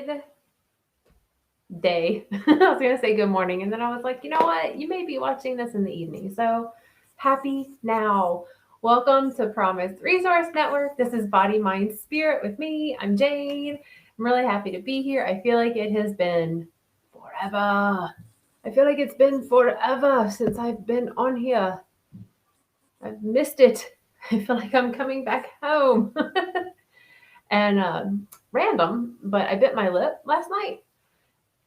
good day. I was going to say good morning. And then I was like, you know what? You may be watching this in the evening. So happy now. Welcome to Promise Resource Network. This is Body, Mind, Spirit with me. I'm Jane. I'm really happy to be here. I feel like it has been forever. I feel like it's been forever since I've been on here. I've missed it. I feel like I'm coming back home. And random, but I bit my lip last night.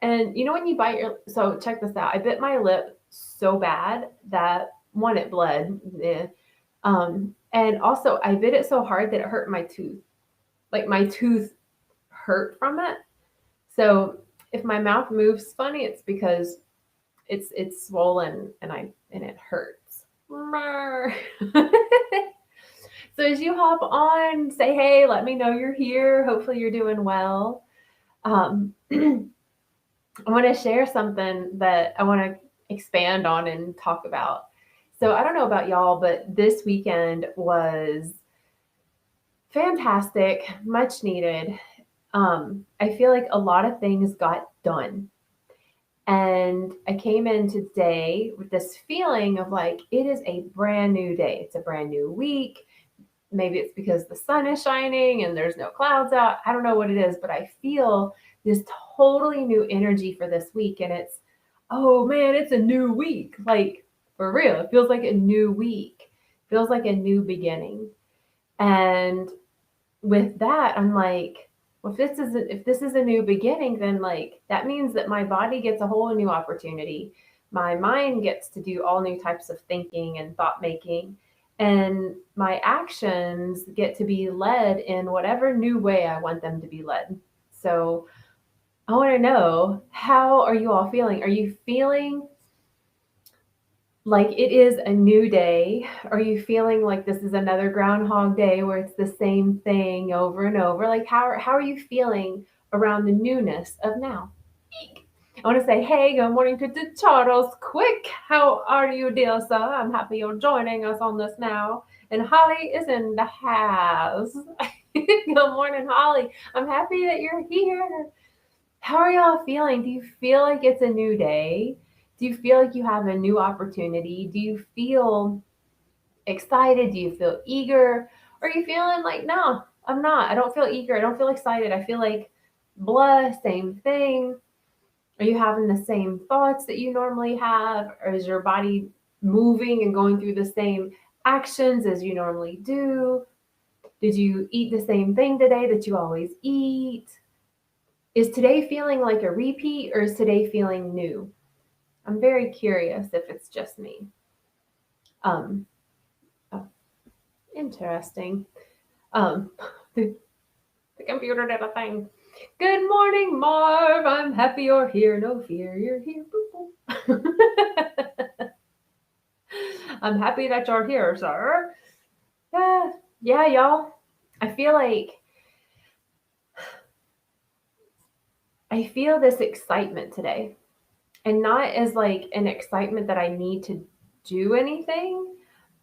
And you know when you bite so check this out. I bit my lip so bad that one, it bled. And also I bit it so hard that it hurt my tooth. Like my tooth hurt from it. So if my mouth moves funny, it's because it's swollen and it hurts. So as you hop on, say hey, let me know you're here. Hopefully you're doing well. I want to share something that I want to expand on and talk about. So I don't know about y'all, but this weekend was fantastic, much needed. I feel like a lot of things got done. And I came in today with this feeling of like, it is a brand new day. It's a brand new week. Maybe it's because the sun is shining and there's no clouds out. I don't know what it is, but I feel this totally new energy for this week. And it's, oh man, it's a new week. Like for real, it feels like a new week, feels like a new beginning. And with that, I'm like, well, if this is a new beginning, then like that means that my body gets a whole new opportunity. My mind gets to do all new types of thinking and thought making, and my actions get to be led in whatever new way I want them to be led. So I want to know, how are you all feeling? Are you feeling like it is a new day? Are you feeling like this is another Groundhog Day where it's the same thing over and over? Like how are you feeling around the newness of now? Eek. I want to say, hey, good morning to the Charles Quick. How are you, dear sir? I'm happy you're joining us on this now. And Holly is in the house. Good morning, Holly. I'm happy that you're here. How are y'all feeling? Do you feel like it's a new day? Do you feel like you have a new opportunity? Do you feel excited? Do you feel eager? Or are you feeling like, no, I'm not. I don't feel eager. I don't feel excited. I feel like blah, same thing. Are you having the same thoughts that you normally have? Or is your body moving and going through the same actions as you normally do? Did you eat the same thing today that you always eat? Is today feeling like a repeat or is today feeling new? I'm very curious if it's just me. Um, oh, interesting. Um, the, the computer did a thing. Good morning, Marv. I'm happy you're here. No fear, you're here. I'm happy that you're here, sir. Yeah, y'all. I feel this excitement today. And not as like an excitement that I need to do anything,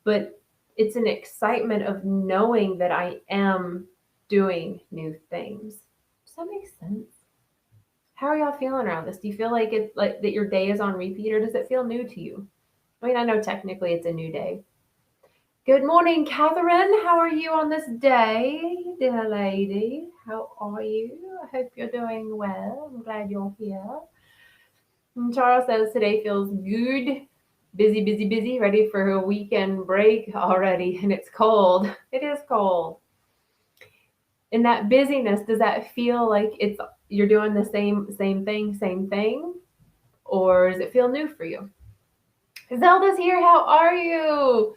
but it's an excitement of knowing that I am doing new things. Does that make sense? How are y'all feeling around this? Do you feel like it's like that your day is on repeat, or does it feel new to you? I mean, I know technically it's a new day. Good morning, Catherine. How are you on this day, dear lady? How are you? I hope you're doing well. I'm glad you're here. And Charles says today feels good. Busy, busy, busy, ready for a weekend break already. And it's cold. It is cold. In that busyness, does that feel like you're doing the same thing? Or does it feel new for you? Zelda's here. How are you?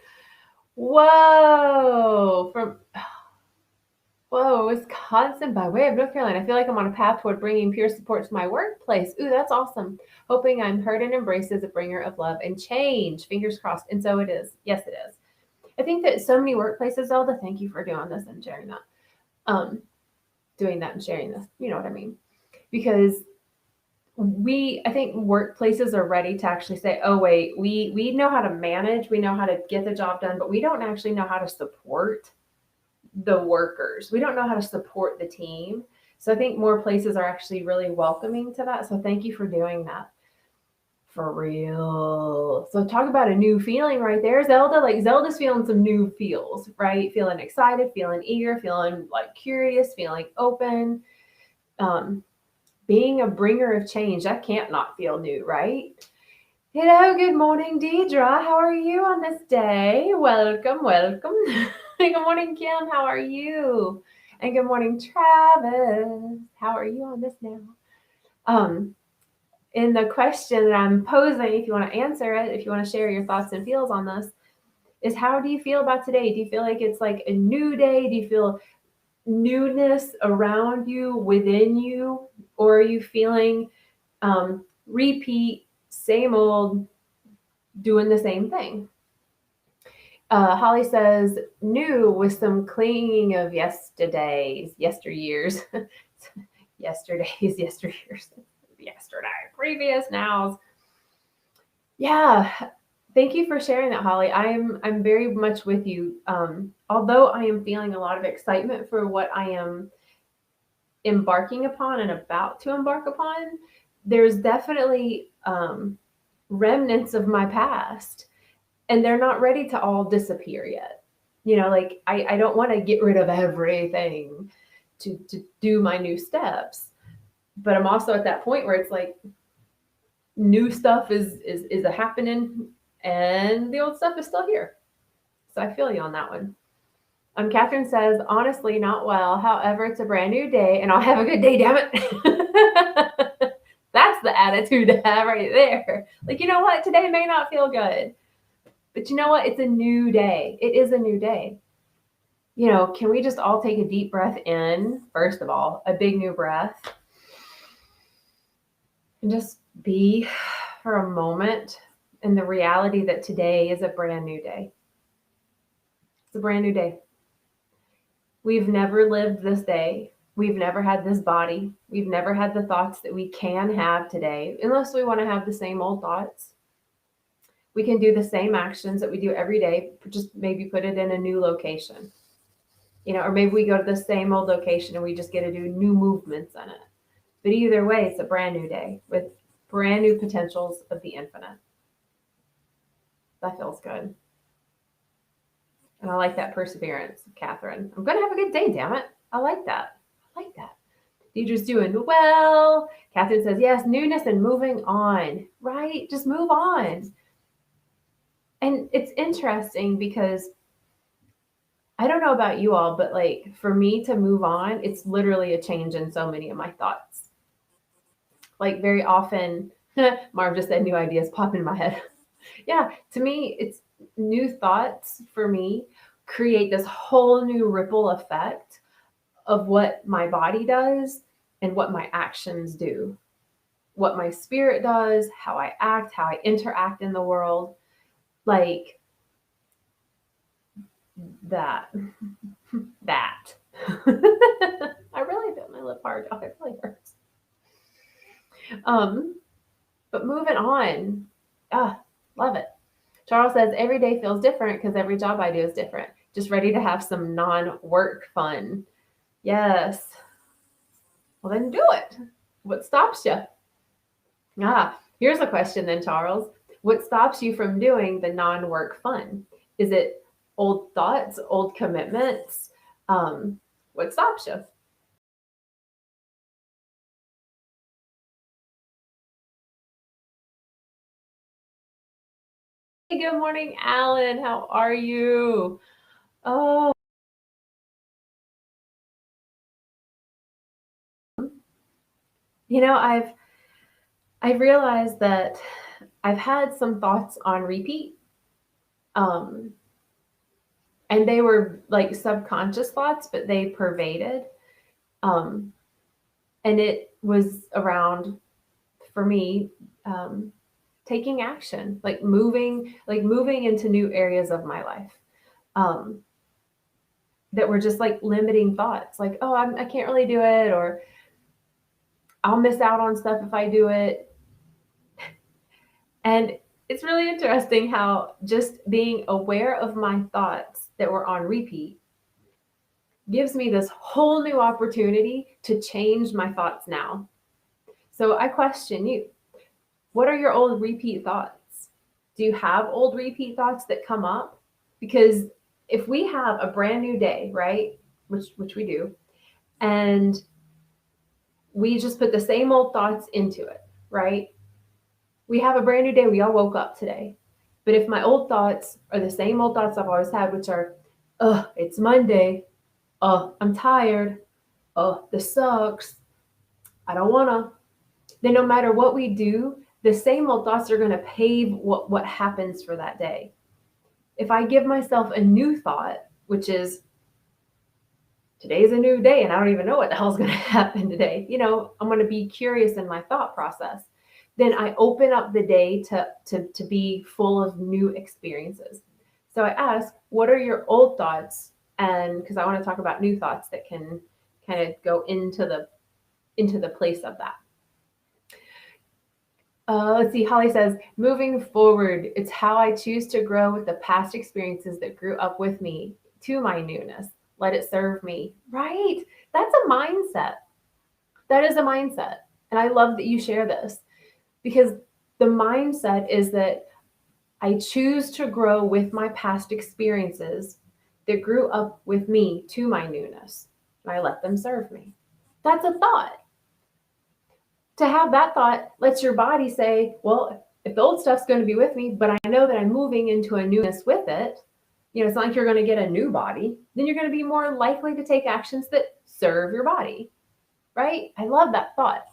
Whoa. Whoa, Wisconsin by way of North Carolina. I feel like I'm on a path toward bringing peer support to my workplace. Ooh, that's awesome. Hoping I'm heard and embraced as a bringer of love and change. Fingers crossed. And so it is. Yes, it is. I think that so many workplaces, Zelda, thank you for doing this and sharing that. Doing that and sharing this. You know what I mean? Because I think workplaces are ready to actually say, oh, wait, we know how to manage. We know how to get the job done, but we don't actually know how to support the workers. We don't know how to support the team. So I think more places are actually really welcoming to that. So thank you for doing that. For real. So talk about a new feeling right there, Zelda. Like Zelda's feeling some new feels, right? Feeling excited, feeling eager, feeling like curious, feeling open. Um, being a bringer of change, that can't not feel new, right? Hello, good morning, Deidre. How are you on this day? Welcome, welcome. Good morning, Kim. How are you? And good morning, Travis. How are you on this now? In the question that I'm posing, if you want to answer it, if you want to share your thoughts and feels on this, is how do you feel about today? Do you feel like it's like a new day? Do you feel newness around you, within you? Or are you feeling repeat, same old, doing the same thing? Holly says, new with some clinging of yesterdays, yesteryears, yesteryears, yesterday, previous nows. Yeah, thank you for sharing that, Holly. I'm very much with you. Although I am feeling a lot of excitement for what I am embarking upon and about to embark upon, there's definitely remnants of my past, and they're not ready to all disappear yet. You know, like I don't want to get rid of everything to do my new steps, but I'm also at that point where it's like new stuff is a happening and the old stuff is still here. So I feel you on that one. Catherine says, honestly, not well. However, it's a brand new day and I'll have a good day, damn it. That's the attitude to have right there. Like, you know what? Today may not feel good, but you know what? It's a new day. It is a new day. You know, can we just all take a deep breath in? First of all, a big new breath. And just be for a moment in the reality that today is a brand new day. It's a brand new day. We've never lived this day. We've never had this body. We've never had the thoughts that we can have today, unless we want to have the same old thoughts. We can do the same actions that we do every day, just maybe put it in a new location. You know, or maybe we go to the same old location and we just get to do new movements in it. But either way, it's a brand new day with brand new potentials of the infinite. That feels good. And I like that perseverance, Catherine. I'm going to have a good day, damn it. I like that. I like that. Deidre's doing well. Catherine says, yes, newness and moving on, right? Just move on. And it's interesting because I don't know about you all, but like for me to move on, it's literally a change in so many of my thoughts. Like very often, Marv just said new ideas pop in my head. Yeah, to me, it's new thoughts for me create this whole new ripple effect of what my body does and what my actions do, what my spirit does, how I act, how I interact in the world. Like that. That. I really bit my lip hard. Oh, it really hurts. But moving on. Ah, love it. Charles says every day feels different because every job I do is different. Just ready to have some non-work fun. Yes. Well, then do it. What stops you? Here's a question then, Charles. What stops you from doing the non-work fun? Is it old thoughts, old commitments? What stops you? Hey, good morning, Alan. How are you? Oh, you know, I've realized that I've had some thoughts on repeat. Um, and they were like subconscious thoughts, but they pervaded. Um, and it was around for me taking action, like moving into new areas of my life um, that were just like limiting thoughts, like I can't really do it, or I'll miss out on stuff if I do it. And it's really interesting how just being aware of my thoughts that were on repeat gives me this whole new opportunity to change my thoughts now. So I question you. What are your old repeat thoughts? Do you have old repeat thoughts that come up? Because if we have a brand new day, right, which we do, and we just put the same old thoughts into it, right? We have a brand new day. We all woke up today. But if my old thoughts are the same old thoughts I've always had, which are, oh, it's Monday. Oh, I'm tired. Oh, this sucks. I don't wanna. Then no matter what we do, the same old thoughts are gonna pave what happens for that day. If I give myself a new thought, which is today's a new day and I don't even know what the hell's gonna happen today, I'm gonna be curious in my thought process. Then I open up the day to be full of new experiences. So I ask, what are your old thoughts? And because I want to talk about new thoughts that can kind of go into the place of that. Let's see. Holly says, moving forward, it's how I choose to grow with the past experiences that grew up with me to my newness. Let it serve me. Right. That's a mindset. That is a mindset. And I love that you share this, because the mindset is that I choose to grow with my past experiences that grew up with me to my newness, and I let them serve me. That's a thought. To have that thought lets your body say, well, if the old stuff's going to be with me, but I know that I'm moving into a newness with it, it's not like you're going to get a new body, then you're going to be more likely to take actions that serve your body, right? I love that thought.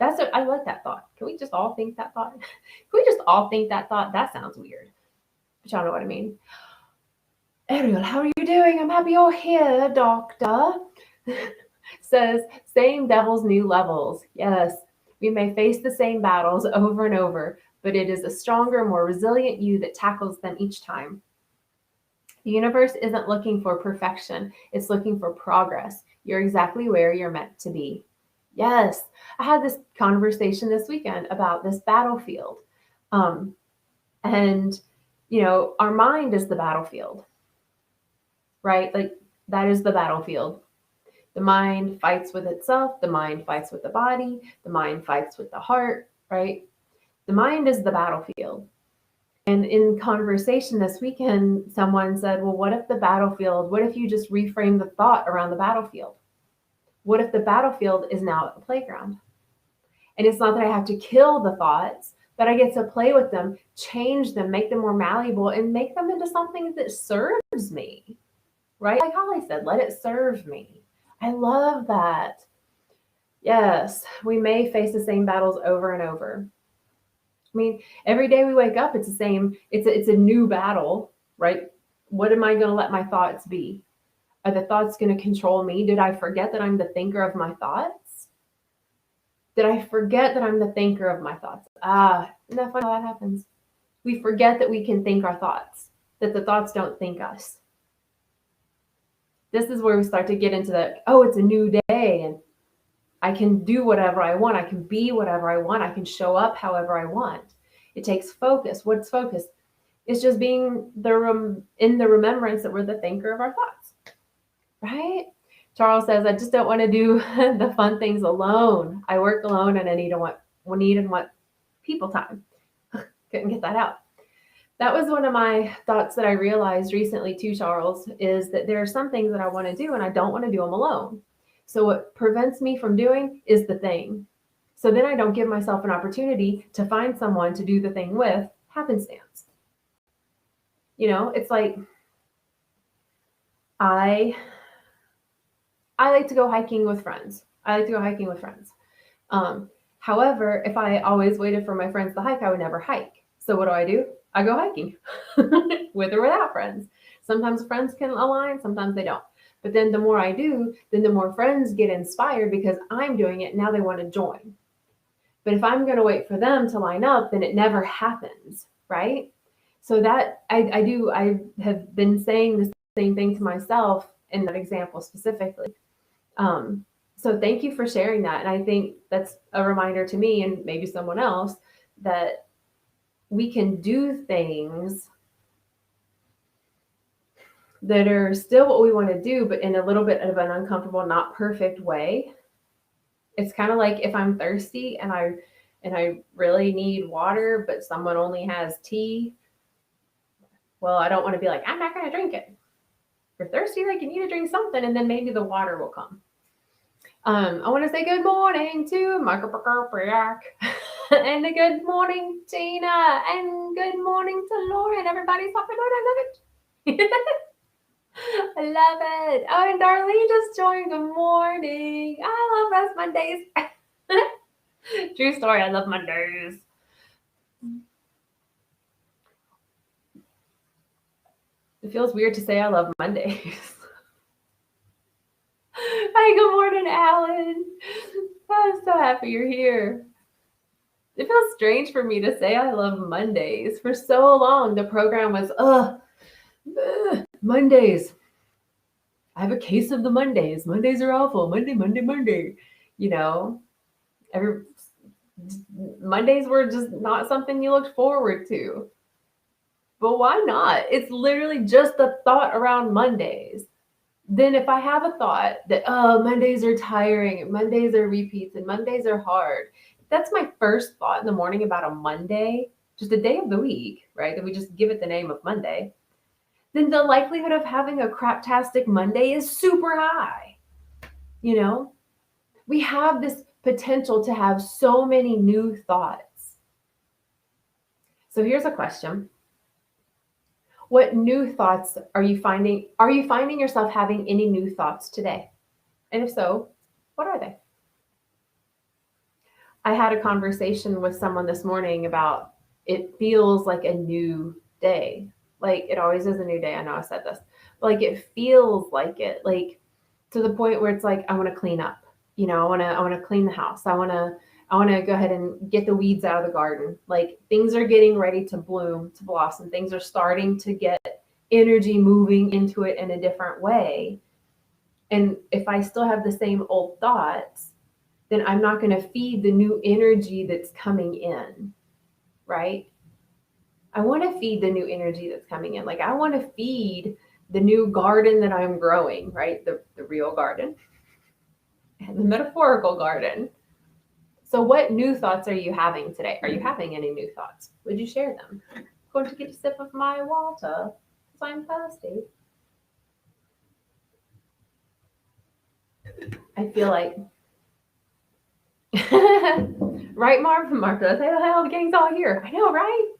I like that thought. Can we just all think that thought? Can we just all think that thought? That sounds weird, but y'all know what I mean. Ariel, how are you doing? I'm happy you're here, doctor. Says, same devils, new levels. Yes, we may face the same battles over and over, but it is a stronger, more resilient you that tackles them each time. The universe isn't looking for perfection. It's looking for progress. You're exactly where you're meant to be. Yes, I had this conversation this weekend about this battlefield. And, our mind is the battlefield, right? Like, that is the battlefield. The mind fights with itself. The mind fights with the body. The mind fights with the heart, right? The mind is the battlefield. And in conversation this weekend, someone said, well, what if you just reframe the thought around the battlefield? What if the battlefield is now a playground? And it's not that I have to kill the thoughts, but I get to play with them, change them, make them more malleable, and make them into something that serves me, right? Like Holly said, let it serve me. I love that. Yes, we may face the same battles over and over. I mean, every day we wake up, it's the same. It's a new battle, right? What am I going to let my thoughts be? Are the thoughts going to control me? Did I forget that I'm the thinker of my thoughts? Did I forget that I'm the thinker of my thoughts? Isn't that funny how that happens? We forget that we can think our thoughts, that the thoughts don't think us. This is where we start to get into it's a new day and I can do whatever I want. I can be whatever I want. I can show up however I want. It takes focus. What's focus? It's just being in the remembrance that we're the thinker of our thoughts, right? Charles says, I just don't want to do the fun things alone. I work alone and I need and want people time. Couldn't get that out. That was one of my thoughts that I realized recently too, Charles, is that there are some things that I want to do and I don't want to do them alone. So what prevents me from doing is the thing. So then I don't give myself an opportunity to find someone to do the thing with, happenstance. It's like I like to go hiking with friends. However, if I always waited for my friends to hike, I would never hike. So what do? I go hiking with or without friends. Sometimes friends can align, sometimes they don't. But then the more I do, then the more friends get inspired because I'm doing it. Now they want to join. But if I'm going to wait for them to line up, then it never happens, right? So that I have been saying the same thing to myself in that example specifically. So thank you for sharing that. And I think that's a reminder to me and maybe someone else that we can do things that are still what we want to do, but in a little bit of an uncomfortable, not perfect way. It's kind of like if I'm thirsty and I really need water, but someone only has tea. Well, I don't want to be like, I'm not going to drink it. If you're thirsty, like you need to drink something, and then maybe the water will come. I want to say good morning to Michael Perk and a good morning, Tina, and good morning to Lauren. Everybody's happy. I love it. I love it. Oh, and Darlene just joined. Good morning. I love those Mondays. True story. I love Mondays. It feels weird to say I love Mondays. Hi, good morning, Alan. I'm so happy you're here. It feels strange for me to say I love Mondays. For so long, the program was, Mondays. I have a case of the Mondays. Mondays are awful. Monday. You know, Mondays were just not something you looked forward to. But why not? It's literally just a thought around Mondays. Then if I have a thought that, oh, Mondays are tiring, and Mondays are repeats, and Mondays are hard, that's my first thought in the morning about a Monday, just a day of the week, right? That we just give it the name of Monday. Then the likelihood of having a craptastic Monday is super high. You know, we have this potential to have so many new thoughts. So here's a question. What new thoughts are you finding? Are you finding yourself having any new thoughts today? And if so, what are they? I had a conversation with someone this morning about it feels like a new day. Like it always is a new day. I know I said this, but like it feels like it, like to the point where it's like I want to clean up. You know, I want to clean the house. I want to go ahead and get the weeds out of the garden. Like things are getting ready to bloom, to blossom. Things are starting to get energy moving into it in a different way. And if I still have the same old thoughts, then I'm not going to feed the new energy that's coming in, right? I want to feed the new energy that's coming in. Like I want to feed the new garden that I'm growing, right? The real garden and the metaphorical garden. So what new thoughts are you having today? Are you having any new thoughts? Would you share them? I'm going to get a sip of my water because I'm thirsty. I feel like right, Martha. Say the hell the gang's all here. I know, right?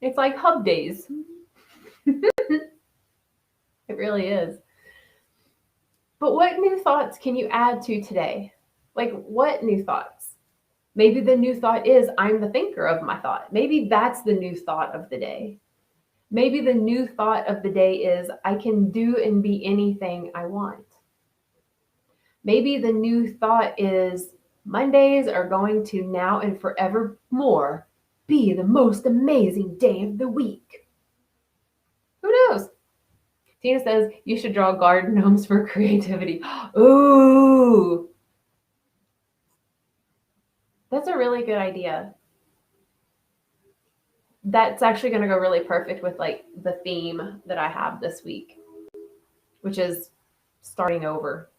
It's like hub days. It really is. But what new thoughts can you add to today? Like what new thoughts? Maybe the new thought is I'm the thinker of my thought. Maybe that's the new thought of the day. Maybe the new thought of the day is I can do and be anything I want. Maybe the new thought is Mondays are going to now and forevermore be the most amazing day of the week. Who knows? Tina says you should draw garden gnomes for creativity. Ooh, that's a really good idea. That's actually going to go really perfect with like the theme that I have this week, which is starting over,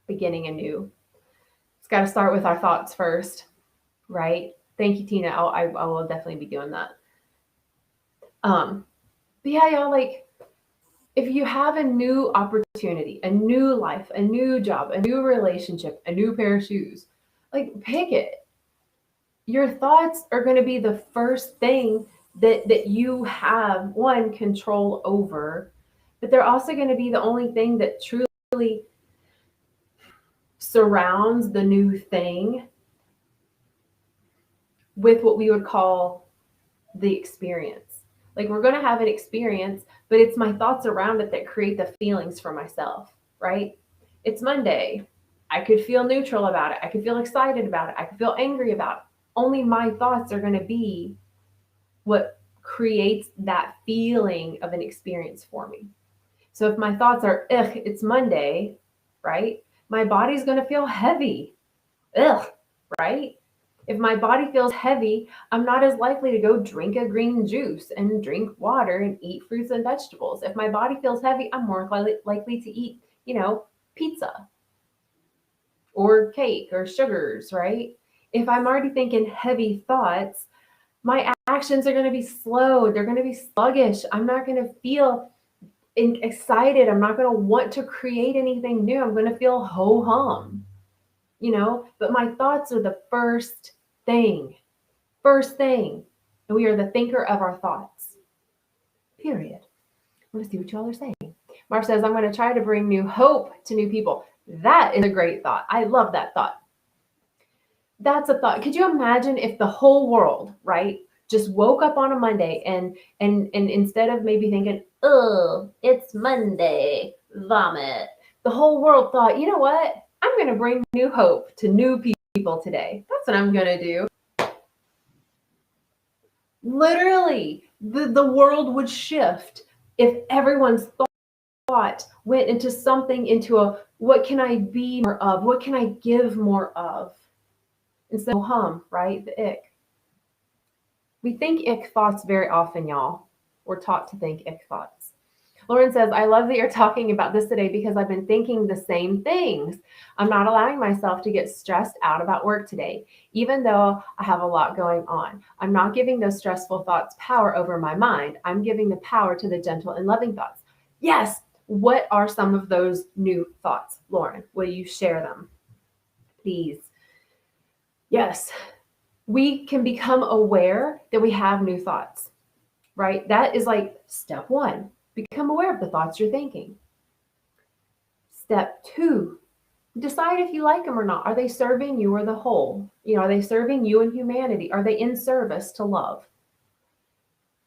beginning anew. It's got to start with our thoughts first, right? Thank you, Tina. I will definitely be doing that. But yeah, y'all, like if you have a new opportunity, a new life, a new job, a new relationship, a new pair of shoes, like pick it. Your thoughts are going to be the first thing that you have one control over, but they're also going to be the only thing that truly surrounds the new thing with what we would call the experience. Like we're going to have an experience, but it's my thoughts around it that create the feelings for myself, right? It's Monday. I could feel neutral about it. I could feel excited about it. I could feel angry about it. Only my thoughts are going to be what creates that feeling of an experience for me. So if my thoughts are, ugh, it's Monday, right? My body's going to feel heavy. Ugh, right? If my body feels heavy, I'm not as likely to go drink a green juice and drink water and eat fruits and vegetables. If my body feels heavy, I'm more likely to eat, pizza or cake or sugars, right? If I'm already thinking heavy thoughts, my actions are going to be slow. They're going to be sluggish. I'm not going to feel excited. I'm not going to want to create anything new. I'm going to feel ho hum, but my thoughts are the first thing. First thing. And we are the thinker of our thoughts. Period. I want to see what y'all are saying. Marv says, I'm going to try to bring new hope to new people. That is a great thought. I love that thought. That's a thought. Could you imagine if the whole world, right, just woke up on a Monday and instead of maybe thinking, oh, it's Monday, vomit, the whole world thought, you know what? I'm going to bring new hope to new people today. That's what I'm going to do. Literally, the world would shift if everyone's thought went into something, into a, what can I be more of? What can I give more of? Instead of hum, right? The ick. We think ick thoughts very often, y'all. We're taught to think ick thoughts. Lauren says, I love that you're talking about this today because I've been thinking the same things. I'm not allowing myself to get stressed out about work today, even though I have a lot going on. I'm not giving those stressful thoughts power over my mind. I'm giving the power to the gentle and loving thoughts. Yes. What are some of those new thoughts, Lauren? Will you share them, please? Yes. We can become aware that we have new thoughts, right? That is like step one. Become aware of the thoughts you're thinking. Step two, decide if you like them or not. Are they serving you or the whole? Are they serving you and humanity? Are they in service to love?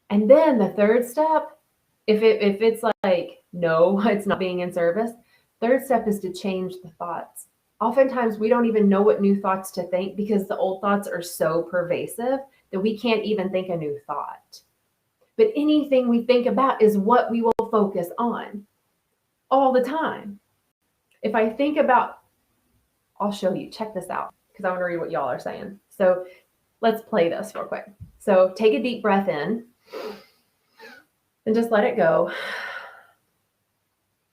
And then the third step, if it's like, no, it's not being in service, third step is to change the thoughts. Oftentimes we don't even know what new thoughts to think because the old thoughts are so pervasive that we can't even think a new thought. But anything we think about is what we will focus on all the time. If I think about, I'll show you, check this out, because I want to read what y'all are saying. So let's play this real quick. So take a deep breath in and just let it go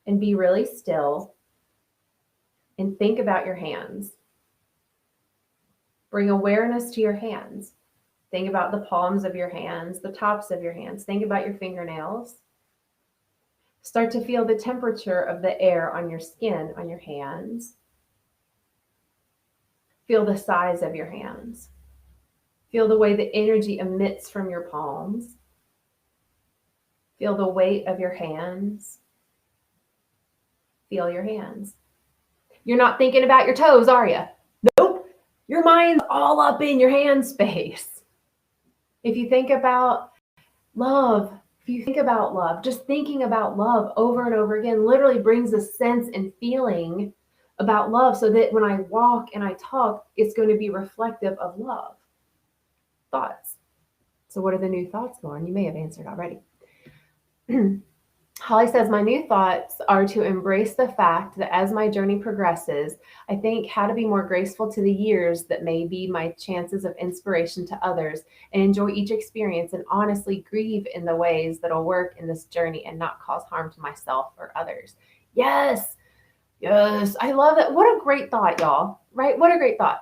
and be really still and think about your hands. Bring awareness to your hands. Think about the palms of your hands, the tops of your hands. Think about your fingernails. Start to feel the temperature of the air on your skin, on your hands. Feel the size of your hands. Feel the way the energy emits from your palms. Feel the weight of your hands. Feel your hands. You're not thinking about your toes, are you? Nope. Your mind's all up in your hand space. If you think about love, just thinking about love over and over again literally brings a sense and feeling about love so that when I walk and I talk, it's going to be reflective of love. Thoughts. So what are the new thoughts, Lauren? You may have answered already. Holly says, my new thoughts are to embrace the fact that as my journey progresses, I think how to be more graceful to the years that may be my chances of inspiration to others and enjoy each experience and honestly grieve in the ways that'll work in this journey and not cause harm to myself or others. Yes. Yes. I love that. What a great thought, y'all, right? What a great thought.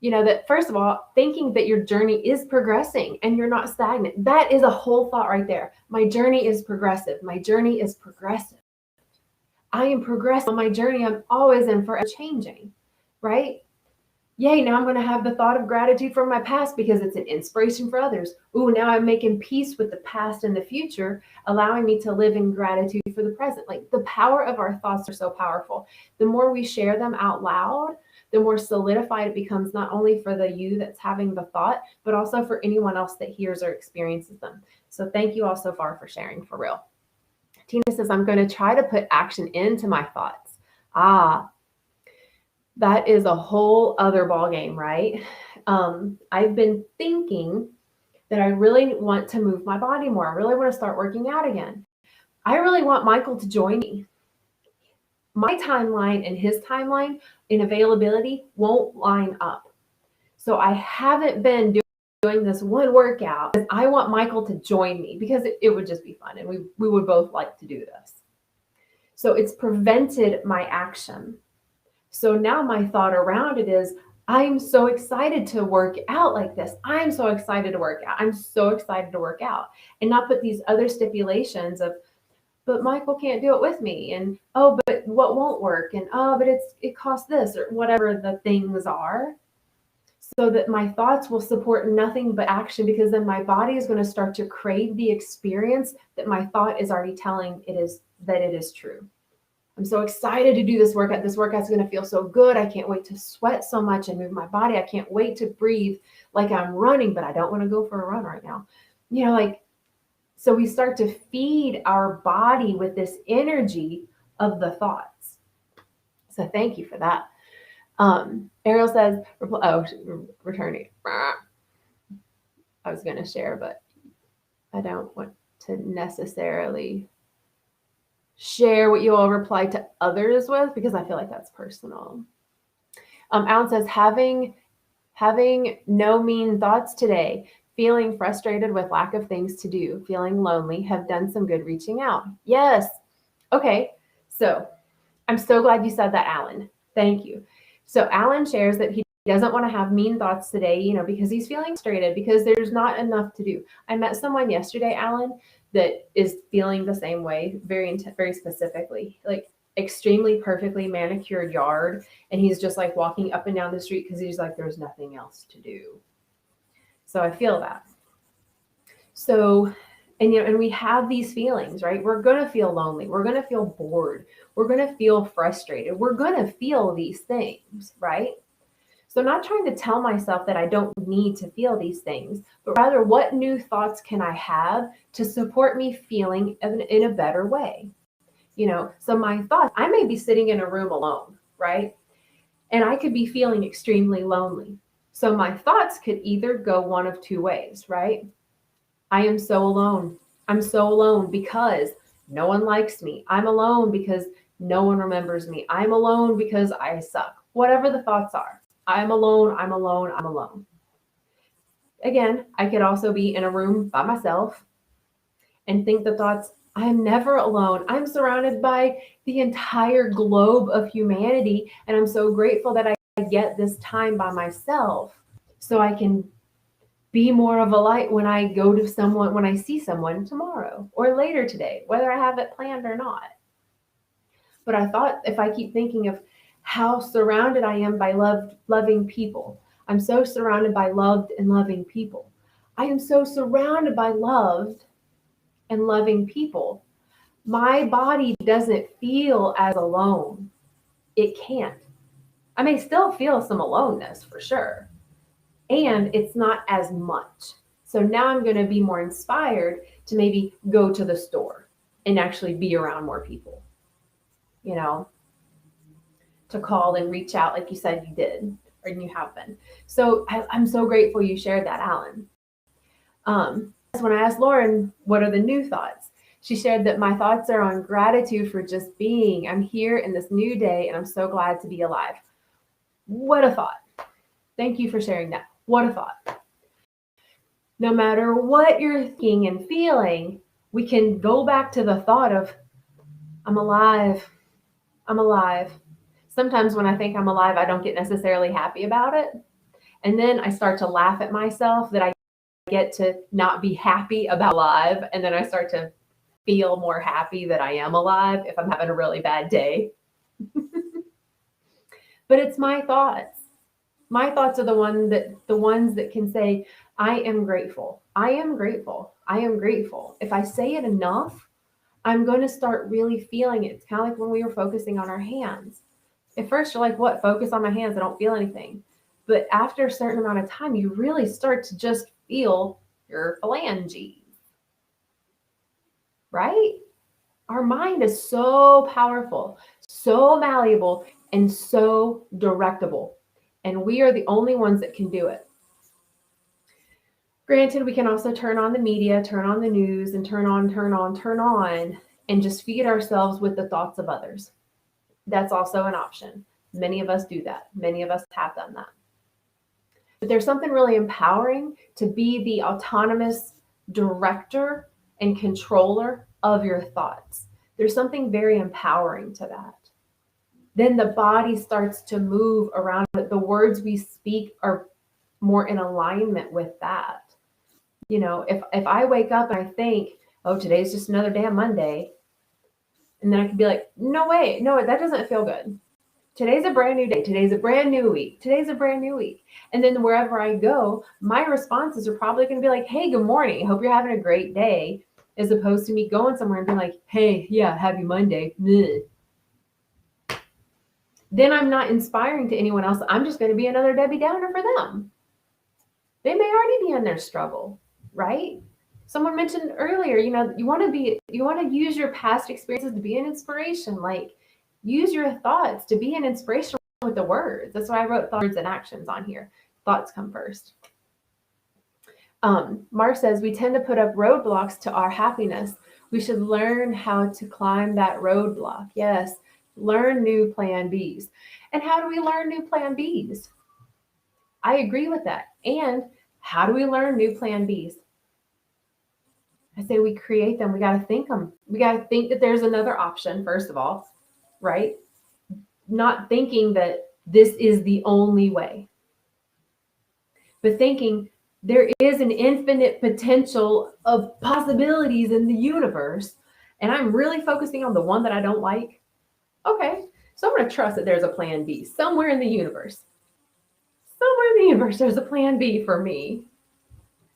That first of all, thinking that your journey is progressing and you're not stagnant. That is a whole thought right there. My journey is progressive. My journey is progressive. I am progressive on my journey. I'm always in for changing, right? Yay, now I'm going to have the thought of gratitude from my past because it's an inspiration for others. Ooh, now I'm making peace with the past and the future, allowing me to live in gratitude for the present. Like the power of our thoughts are so powerful. The more we share them out loud, the more solidified it becomes, not only for the you that's having the thought, but also for anyone else that hears or experiences them. So thank you all so far for sharing, for real. Tina says, I'm going to try to put action into my thoughts. That is a whole other ballgame, right? I've been thinking that I really want to move my body more. I really want to start working out again. I really want Michael to join me. My timeline and his timeline in availability won't line up. So I haven't been doing this one workout because I want Michael to join me because it would just be fun and we would both like to do this. So it's prevented my action. So now my thought around it is, I'm so excited to work out like this. I'm so excited to work out. I'm so excited to work out. And not put these other stipulations of, but Michael can't do it with me. And, oh, but what won't work? And, oh, but it costs this, or whatever the things are. So that my thoughts will support nothing but action, because then my body is going to start to crave the experience that my thought is already telling it is true. I'm so excited to do this workout. This workout's going to feel so good. I can't wait to sweat so much and move my body. I can't wait to breathe like I'm running, but I don't want to go for a run right now. So we start to feed our body with this energy of the thoughts. So thank you for that. Ariel says, returning. I was going to share, but I don't want to necessarily share what you all reply to others with, because I feel like that's personal. Alan says, having no mean thoughts today, feeling frustrated with lack of things to do, feeling lonely, have done some good reaching out. Yes. Okay. So I'm so glad you said that, Alan. Thank you. So Alan shares that he doesn't want to have mean thoughts today, because he's feeling frustrated because there's not enough to do. I met someone yesterday, Alan, that is feeling the same way, very specifically, like extremely perfectly manicured yard. And he's just like walking up and down the street because he's like, there's nothing else to do. So I feel that. So, and we have these feelings, right? We're going to feel lonely. We're going to feel bored. We're going to feel frustrated. We're going to feel these things, right? So I'm not trying to tell myself that I don't need to feel these things, but rather, what new thoughts can I have to support me feeling in a better way? So my thoughts, I may be sitting in a room alone, right? And I could be feeling extremely lonely. So my thoughts could either go one of two ways, right? I am so alone. I'm so alone because no one likes me. I'm alone because no one remembers me. I'm alone because I suck. Whatever the thoughts are. I'm alone, I'm alone, I'm alone. Again, I could also be in a room by myself and think the thoughts, I'm never alone. I'm surrounded by the entire globe of humanity, and I'm so grateful that I get this time by myself so I can be more of a light when I go to someone, when I see someone tomorrow or later today, whether I have it planned or not. But I thought, if I keep thinking of how surrounded I am by loving people, I'm so surrounded by loved and loving people. I am so surrounded by loved and loving people. My body doesn't feel as alone. It can't. I may still feel some aloneness for sure. And it's not as much. So now I'm going to be more inspired to maybe go to the store and actually be around more people, to call and reach out like you said you did, or you have been. So I'm so grateful you shared that, Alan. When I asked Lauren, what are the new thoughts? She shared that my thoughts are on gratitude for just being. I'm here in this new day and I'm so glad to be alive. What a thought. Thank you for sharing that. What a thought. No matter what you're thinking and feeling, we can go back to the thought of, I'm alive. I'm alive. Sometimes when I think I'm alive, I don't get necessarily happy about it. And then I start to laugh at myself that I get to not be happy about alive. And then I start to feel more happy that I am alive if I'm having a really bad day. But it's my thoughts. My thoughts are the ones that can say, I am grateful. I am grateful. I am grateful. If I say it enough, I'm going to start really feeling it. It's kind of like when we were focusing on our hands. At first, you're like, what? Focus on my hands. I don't feel anything. But after a certain amount of time, you really start to just feel your phalanges. Right? Our mind is so powerful, so malleable, and so directable. And we are the only ones that can do it. Granted, we can also turn on the media, turn on the news, and turn on, and just feed ourselves with the thoughts of others. That's also an option. Many of us do that. Many of us have done that. But there's something really empowering to be the autonomous director and controller of your thoughts. There's something very empowering to that. Then the body starts to move around it. The words we speak are more in alignment with that. If I wake up and I think, oh, today's just another damn Monday, and then I can be like, no, wait, no, that doesn't feel good. Today's a brand new day. Today's a brand new week. Today's a brand new week. And then wherever I go, my responses are probably going to be like, hey, good morning. Hope you're having a great day. As opposed to me going somewhere and being like, hey, yeah, happy Monday. Bleh. Then I'm not inspiring to anyone else. I'm just going to be another Debbie Downer for them. They may already be in their struggle, right? Someone mentioned earlier, you want to use your past experiences to be an inspiration. Like, use your thoughts to be an inspiration with the words. That's why I wrote thoughts and actions on here. Thoughts come first. Mar says, we tend to put up roadblocks to our happiness. We should learn how to climb that roadblock. Yes, learn new plan Bs. And how do we learn new plan Bs? I agree with that. And how do we learn new plan Bs? I say we create them. We got to think them. We got to think that there's another option, first of all, right? Not thinking that this is the only way, but thinking there is an infinite potential of possibilities in the universe, and I'm really focusing on the one that I don't like. Okay, so I'm going to trust that there's a plan B somewhere in the universe. Somewhere in the universe, there's a plan B for me.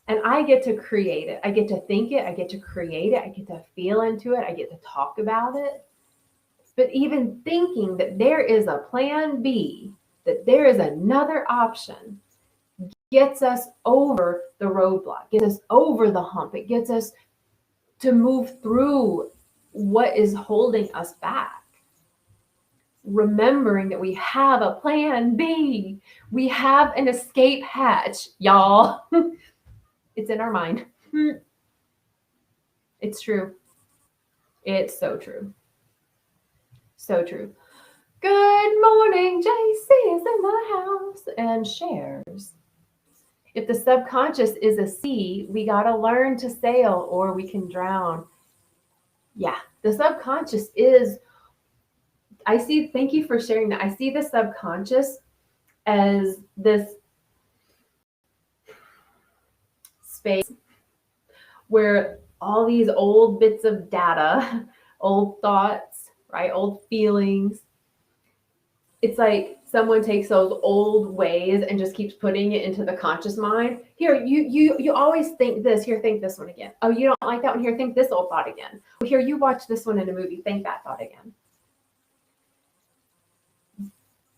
And I get to create it. I get to think it. I get to create it. I get to feel into it. I get to talk about it. But even thinking that there is a plan B, that there is another option, gets us over the roadblock, gets us over the hump. It gets us to move through what is holding us back. Remembering that we have a plan B. We have an escape hatch, y'all. It's in our mind. It's true. It's so true. So true. Good morning, JC is in the house and shares. If the subconscious is a sea, we got to learn to sail or we can drown. Yeah, the subconscious is, thank you for sharing that. I see the subconscious as this space where all these old bits of data, old thoughts, right, old feelings, it's like someone takes those old ways and just keeps putting it into the conscious mind. Here, you always think this. Here, think this one again. Oh, you don't like that one? Here, think this old thought again. Here, you watch this one in a movie. Think that thought again.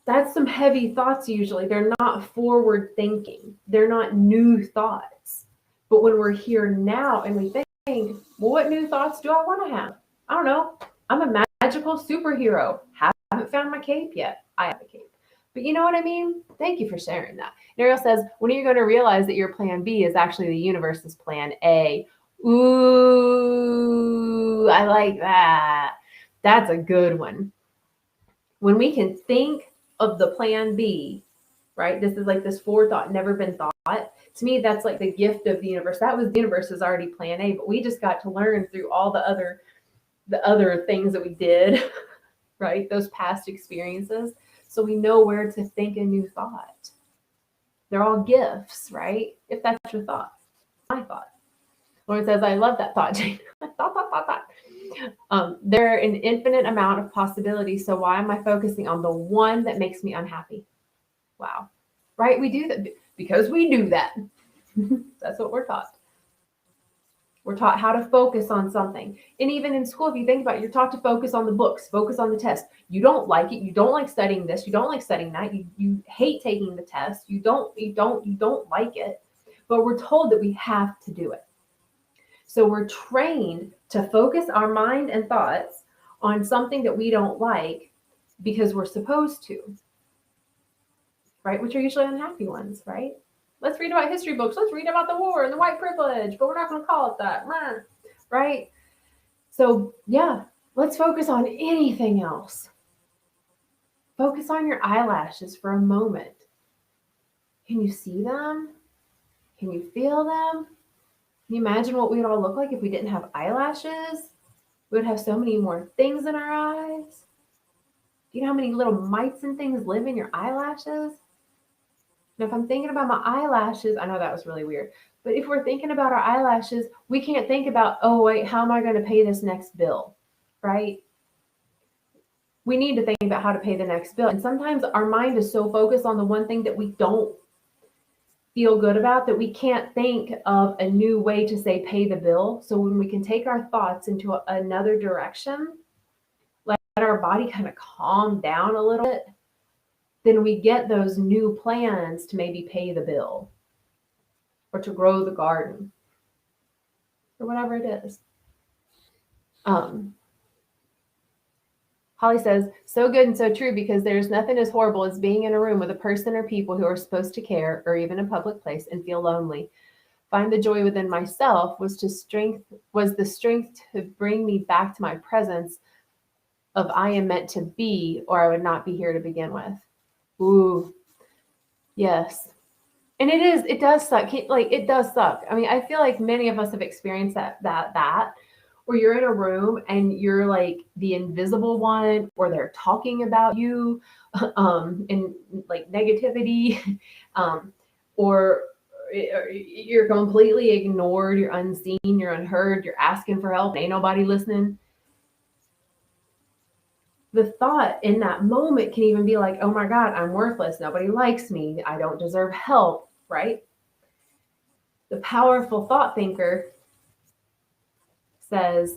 That's some heavy thoughts usually. They're not forward thinking. They're not new thoughts. But when we're here now and we think, well, what new thoughts do I want to have? I don't know. I'm a magical superhero. Haven't found my cape yet. I have a cape. But you know what I mean? Thank you for sharing that. Ariel says, when are you going to realize that your plan B is actually the universe's plan A? Ooh, I like that. That's a good one. When we can think of the plan B, right? This is like this forethought, never been thought. To me, that's like the gift of the universe. That was the universe's already plan A, but we just got to learn through all the other things that we did, right? Those past experiences. So we know where to think a new thought. They're all gifts, right? If that's your thought, my thought. Lauren says, I love that thought, Jane. thought. There are an infinite amount of possibilities. So why am I focusing on the one that makes me unhappy? Wow. Right? We do that because we do that. That's what we're taught. We're taught how to focus on something. And even in school, if you think about it, you're taught to focus on the books, focus on the test. You don't like it. You don't like studying this. You don't like studying that. You hate taking the test. You don't like it. But we're told that we have to do it. So we're trained to focus our mind and thoughts on something that we don't like because we're supposed to, right? Which are usually unhappy ones, right? Let's read about history books. Let's read about the war and the white privilege, but we're not going to call it that, right? So yeah, let's focus on anything else. Focus on your eyelashes for a moment. Can you see them? Can you feel them? Can you imagine what we would all look like if we didn't have eyelashes? We would have so many more things in our eyes. Do you know how many little mites and things live in your eyelashes? And if I'm thinking about my eyelashes, I know that was really weird, but if we're thinking about our eyelashes, we can't think about, oh, wait, how am I going to pay this next bill? Right? We need to think about how to pay the next bill. And sometimes our mind is so focused on the one thing that we don't feel good about that we can't think of a new way to say pay the bill. So when we can take our thoughts into another direction, let our body kind of calm down a little bit, then we get those new plans to maybe pay the bill or to grow the garden or whatever it is. Holly says, so good and so true, because there's nothing as horrible as being in a room with a person or people who are supposed to care, or even a public place, and feel lonely. Find the joy within myself was the strength to bring me back to my presence of I am meant to be, or I would not be here to begin with. Ooh, yes. And it does suck. Like, it does suck. I mean, I feel like many of us have experienced that where you're in a room and you're like the invisible one, or they're talking about you, and like negativity, or you're completely ignored, you're unseen, you're unheard, you're asking for help, ain't nobody listening. The thought in that moment can even be like, oh my God, I'm worthless. Nobody likes me. I don't deserve help, right? The powerful thought thinker says,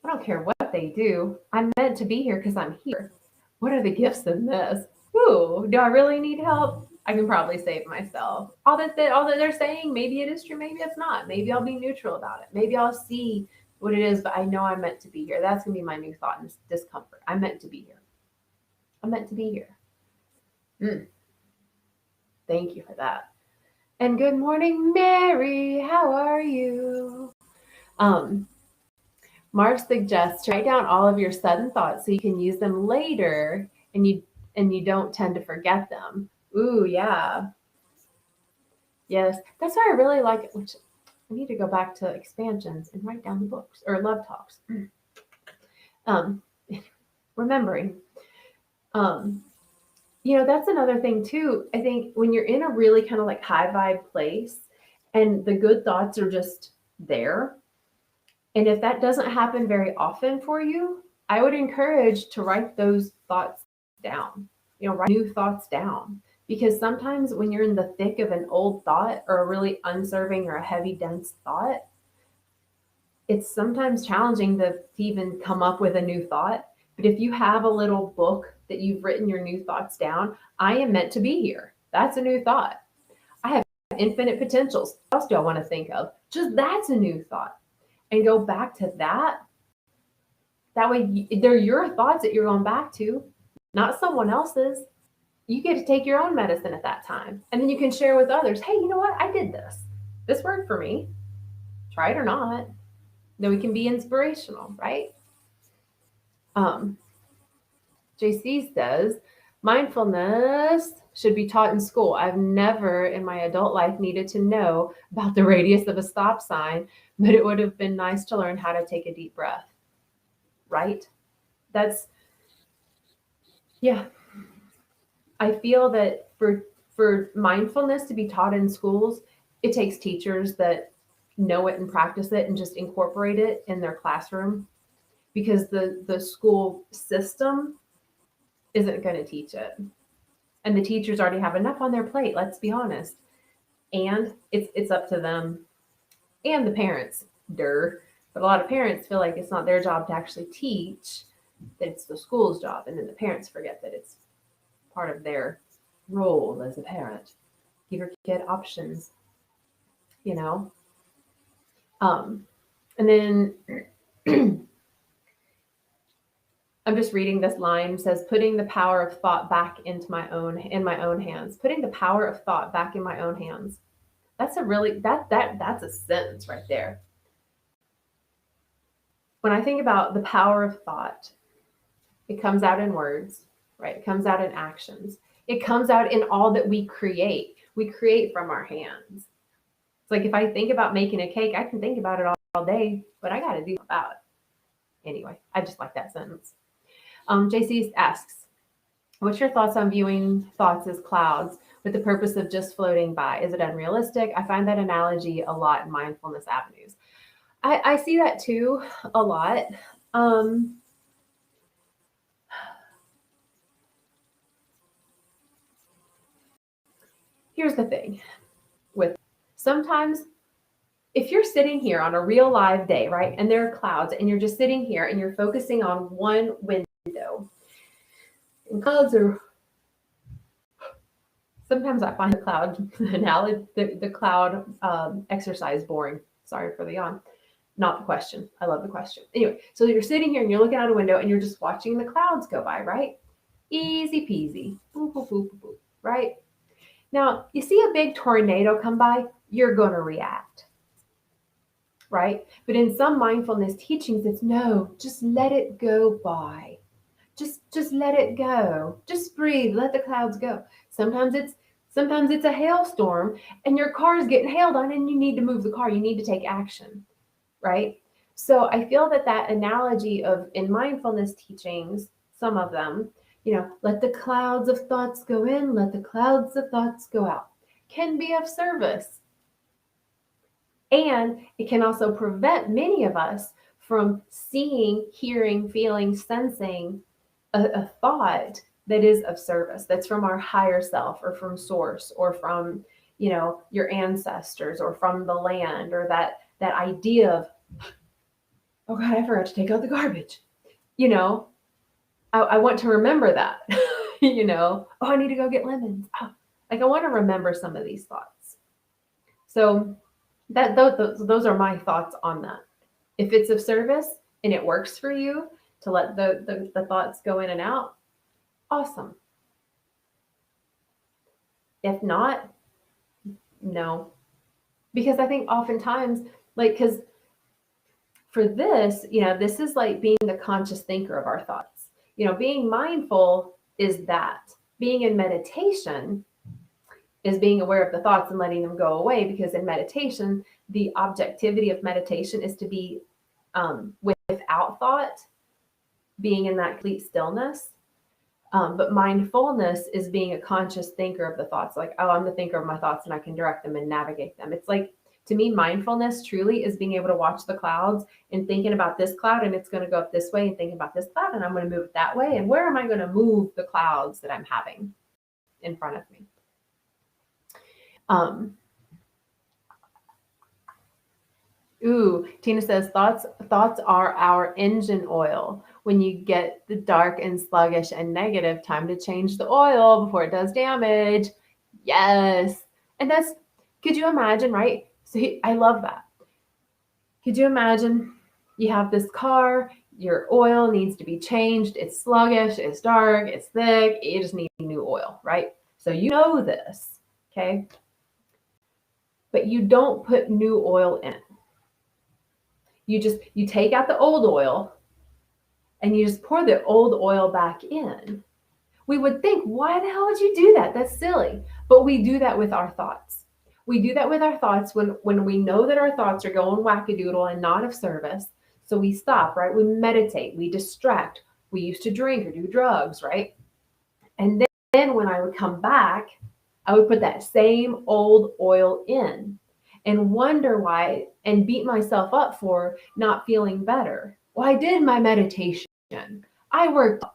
I don't care what they do. I'm meant to be here because I'm here. What are the gifts in this? Ooh, do I really need help? I can probably save myself. All that they're saying, maybe it is true, maybe it's not. Maybe I'll be neutral about it. Maybe I'll see what it is, but I know I'm meant to be here. That's gonna be my new thought and discomfort. I'm meant to be here. I'm meant to be here. Thank you for that. And good morning, Mary. How are you? Mark suggests to write down all of your sudden thoughts so you can use them later, and you don't tend to forget them. Ooh, yeah. Yes. That's why I really like it, which I need to go back to expansions and write down the books or love talks. Um, remembering. Um, that's another thing too. I think when you're in a really kind of like high vibe place and the good thoughts are just there, and if that doesn't happen very often for you, I would encourage to write those thoughts down. Write new thoughts down. Because sometimes when you're in the thick of an old thought or a really unserving or a heavy, dense thought, it's sometimes challenging to even come up with a new thought. But if you have a little book that you've written your new thoughts down, I am meant to be here. That's a new thought. I have infinite potentials. What else do I want to think of? Just that's a new thought. And go back to that. That way, they're your thoughts that you're going back to, not someone else's. You get to take your own medicine at that time. And then you can share with others, hey, you know what? I did this. This worked for me. Try it or not. Then we can be inspirational, right? JC says, mindfulness should be taught in school. I've never in my adult life needed to know about the radius of a stop sign, but it would have been nice to learn how to take a deep breath. Right? Yeah. I feel that for mindfulness to be taught in schools, it takes teachers that know it and practice it and just incorporate it in their classroom, because the school system isn't going to teach it. And the teachers already have enough on their plate, let's be honest. And it's up to them and the parents. But a lot of parents feel like it's not their job to actually teach, that it's the school's job. And then the parents forget that it's part of their role as a parent. Give your kid options, And then I'm just reading this line. It says, putting the power of thought back in my own hands. Putting the power of thought back in my own hands. That's that's a sentence right there. When I think about the power of thought, it comes out in words, right? It comes out in actions. It comes out in all that we create. We create from our hands. It's like if I think about making a cake, I can think about it all day, but I got to do about it. Anyway, I just like that sentence. JC asks, what's your thoughts on viewing thoughts as clouds with the purpose of just floating by? Is it unrealistic? I find that analogy a lot in mindfulness avenues. I see that too a lot. Here's the thing with sometimes if you're sitting here on a real live day, right, and there are clouds and you're just sitting here and you're focusing on one window, and clouds are, sometimes I find the cloud analogy, the cloud exercise boring. Sorry for the yawn. Not the question. I love the question. Anyway, so you're sitting here and you're looking out a window and you're just watching the clouds go by, right? Easy peasy. Boop, boop, boop, boop, boop, right? Now, you see a big tornado come by, you're going to react, right? But in some mindfulness teachings, it's no, just let it go by. Just let it go. Just breathe, let the clouds go. Sometimes it's a hailstorm and your car is getting hailed on and you need to move the car. You need to take action, right? So I feel that analogy of in mindfulness teachings, some of them, let the clouds of thoughts go in, let the clouds of thoughts go out, can be of service. And it can also prevent many of us from seeing, hearing, feeling, sensing a thought that is of service, that's from our higher self or from source or from, your ancestors or from the land, or that idea of, oh God, I forgot to take out the garbage. I want to remember that, oh, I need to go get lemons. Oh, like I want to remember some of these thoughts. So those are my thoughts on that. If it's of service and it works for you to let the thoughts go in and out, awesome. If not, no. Because I think oftentimes, because for this, this is like being the conscious thinker of our thoughts. Being mindful is that. Being in meditation is being aware of the thoughts and letting them go away, because in meditation, the objectivity of meditation is to be without thought, being in that complete stillness. But mindfulness is being a conscious thinker of the thoughts. Like, oh, I'm the thinker of my thoughts and I can direct them and navigate them. It's like, to me, mindfulness truly is being able to watch the clouds and thinking about this cloud and it's going to go up this way, and thinking about this cloud and I'm going to move it that way. And where am I going to move the clouds that I'm having in front of me? Tina says, thoughts are our engine oil. When you get the dark and sluggish and negative, time to change the oil before it does damage. Yes. And could you imagine, right? So I love that. Could you imagine you have this car, your oil needs to be changed. It's sluggish, it's dark, it's thick. You just need new oil, right? So you know this, okay? But you don't put new oil in. You take out the old oil and you just pour the old oil back in. We would think, why the hell would you do that? That's silly. But we do that with our thoughts. We do that with our thoughts when we know that our thoughts are going wackadoodle and not of service. So we stop, right? We meditate, we distract. We used to drink or do drugs, right? And then when I would come back, I would put that same old oil in and wonder why and beat myself up for not feeling better. Well, I did my meditation. I worked.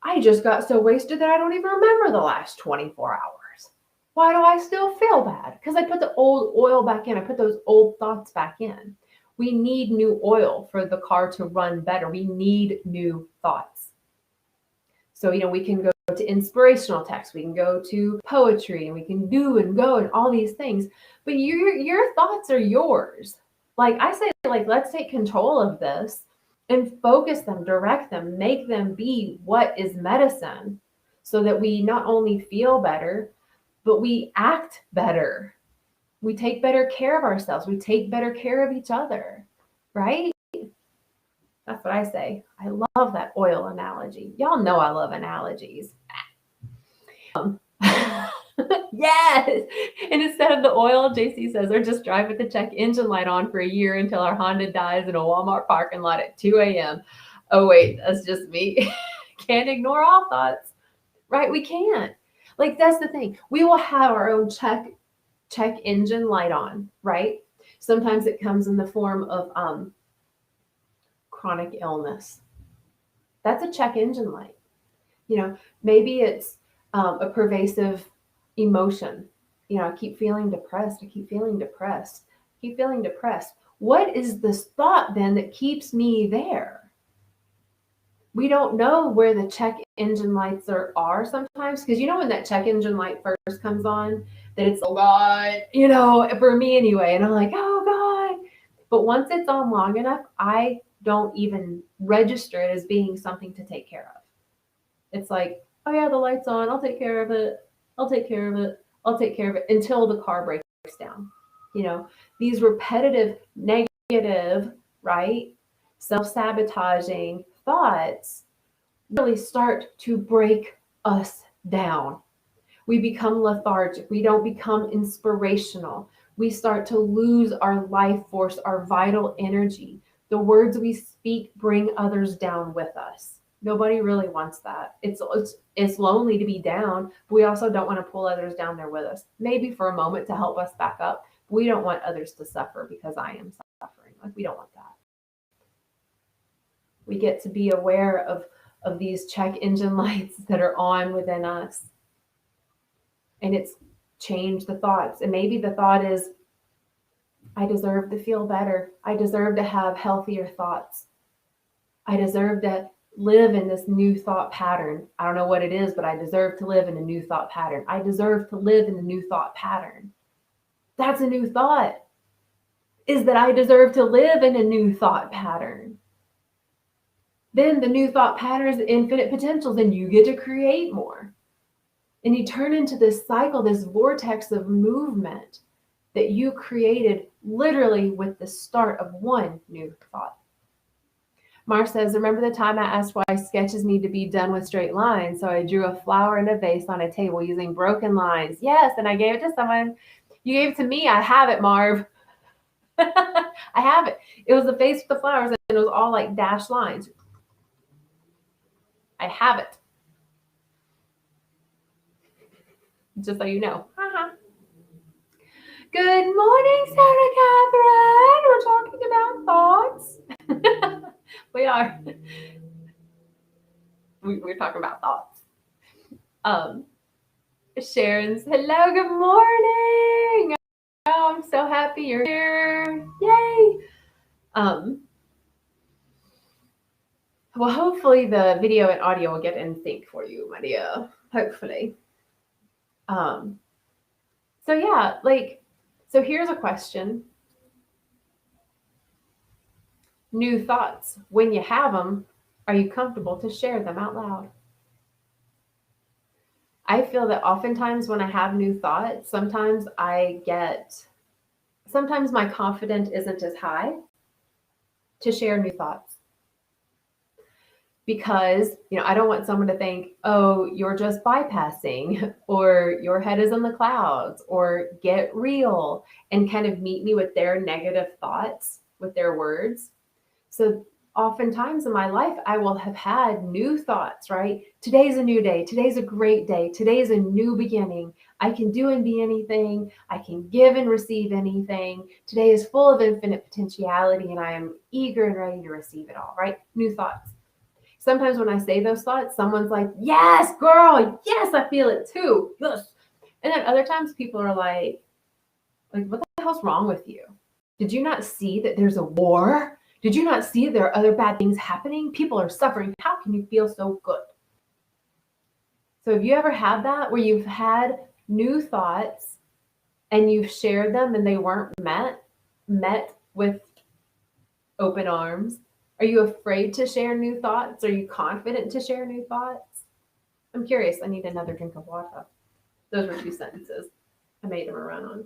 I just got so wasted that I don't even remember the last 24 hours. Why do I still feel bad? Because I put the old oil back in. I put those old thoughts back in. We need new oil for the car to run better. We need new thoughts. So, we can go to inspirational text, we can go to poetry, and we can do and go and all these things. But your thoughts are yours. Like I say, let's take control of this and focus them, direct them, make them be what is medicine, so that we not only feel better, but we act better. We take better care of ourselves. We take better care of each other, right? That's what I say. I love that oil analogy. Y'all know I love analogies. Yes. And instead of the oil, JC says, or just drive with the check engine light on for a year until our Honda dies in a Walmart parking lot at 2 a.m. Oh, wait, that's just me. Can't ignore all thoughts, right? We can't. Like, that's the thing. We will have our own check engine light on, right? Sometimes it comes in the form of chronic illness. That's a check engine light. Maybe it's a pervasive emotion. I keep feeling depressed. I keep feeling depressed. I keep feeling depressed. What is this thought then that keeps me there? We don't know where the check engine lights are sometimes, because when that check engine light first comes on, that it's, oh God, for me anyway. And I'm like, oh God. But once it's on long enough, I don't even register it as being something to take care of. It's like, oh yeah, the light's on. I'll take care of it. I'll take care of it. I'll take care of it until the car breaks down. These repetitive, negative, right, self-sabotaging thoughts really start to break us down. We become lethargic. We don't become inspirational. We start to lose our life force, our vital energy. The words we speak bring others down with us. Nobody really wants that. It's lonely to be down, but we also don't want to pull others down there with us. Maybe for a moment to help us back up. But we don't want others to suffer because I am suffering. Like, we don't want that. We get to be aware of these check engine lights that are on within us. And it's changed the thoughts. And maybe the thought is, I deserve to feel better. I deserve to have healthier thoughts. I deserve to live in this new thought pattern. I don't know what it is, but I deserve to live in a new thought pattern. I deserve to live in a new thought pattern. That's a new thought, is that I deserve to live in a new thought pattern. Then the new thought pattern is infinite potential. Then you get to create more. And you turn into this cycle, this vortex of movement that you created literally with the start of one new thought. Mar says, remember the time I asked why sketches need to be done with straight lines? So I drew a flower and a vase on a table using broken lines. Yes, and I gave it to someone. You gave it to me. I have it, Marv. I have it. It was the vase with the flowers, and it was all like dashed lines. I have it. Just so you know. Good morning, Sarah Catherine. We're talking about thoughts. We are. We're talking about thoughts. Sharon's, hello, good morning. Oh, I'm so happy you're here. Yay. Well, hopefully the video and audio will get in sync for you, my dear. Hopefully. So yeah, so here's a question. New thoughts. When you have them, are you comfortable to share them out loud? I feel that oftentimes when I have new thoughts, sometimes my confidence isn't as high to share new thoughts. Because, I don't want someone to think, oh, you're just bypassing, or your head is in the clouds, or get real, and kind of meet me with their negative thoughts, with their words. So oftentimes in my life, I will have had new thoughts, right? Today's a new day. Today's a great day. Today's a new beginning. I can do and be anything. I can give and receive anything. Today is full of infinite potentiality, and I am eager and ready to receive it all, right? New thoughts. Sometimes when I say those thoughts, someone's like, yes, girl, yes, I feel it too. Yes. And then other times people are like, what the hell's wrong with you? Did you not see that there's a war? Did you not see there are other bad things happening? People are suffering. How can you feel so good? So have you ever had that where you've had new thoughts and you've shared them and they weren't met with open arms? Are you afraid to share new thoughts? Are you confident to share new thoughts? I'm curious. I need another drink of water. Those were 2 sentences. I made them a run on.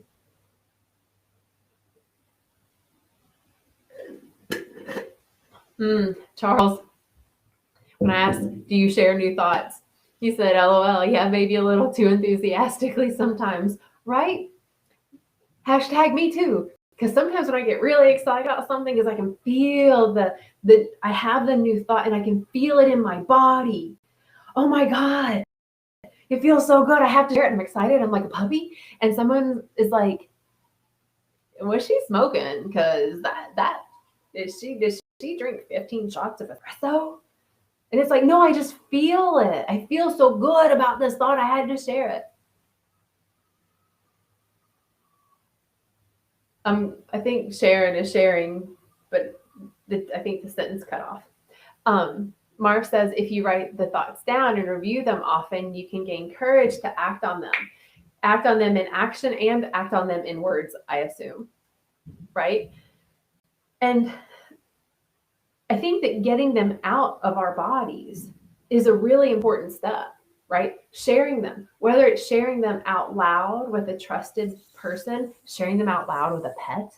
Charles, when I asked, do you share new thoughts? He said, LOL, yeah, maybe a little too enthusiastically sometimes, right? Hashtag me too. Because sometimes when I get really excited about something, is I can feel I have the new thought and I can feel it in my body. Oh my God, it feels so good. I have to share it. I'm excited. I'm like a puppy. And someone is like, was she smoking? Because did she drink 15 shots of espresso? And it's like, no, I just feel it. I feel so good about this thought. I had to share it. I think Sharon is sharing, but I think the sentence cut off. Marv says, if you write the thoughts down and review them often, you can gain courage to act on them. Act on them in action and act on them in words, I assume. Right? And I think that getting them out of our bodies is a really important step, right? Sharing them, whether it's sharing them out loud with a trusted person, sharing them out loud with a pet,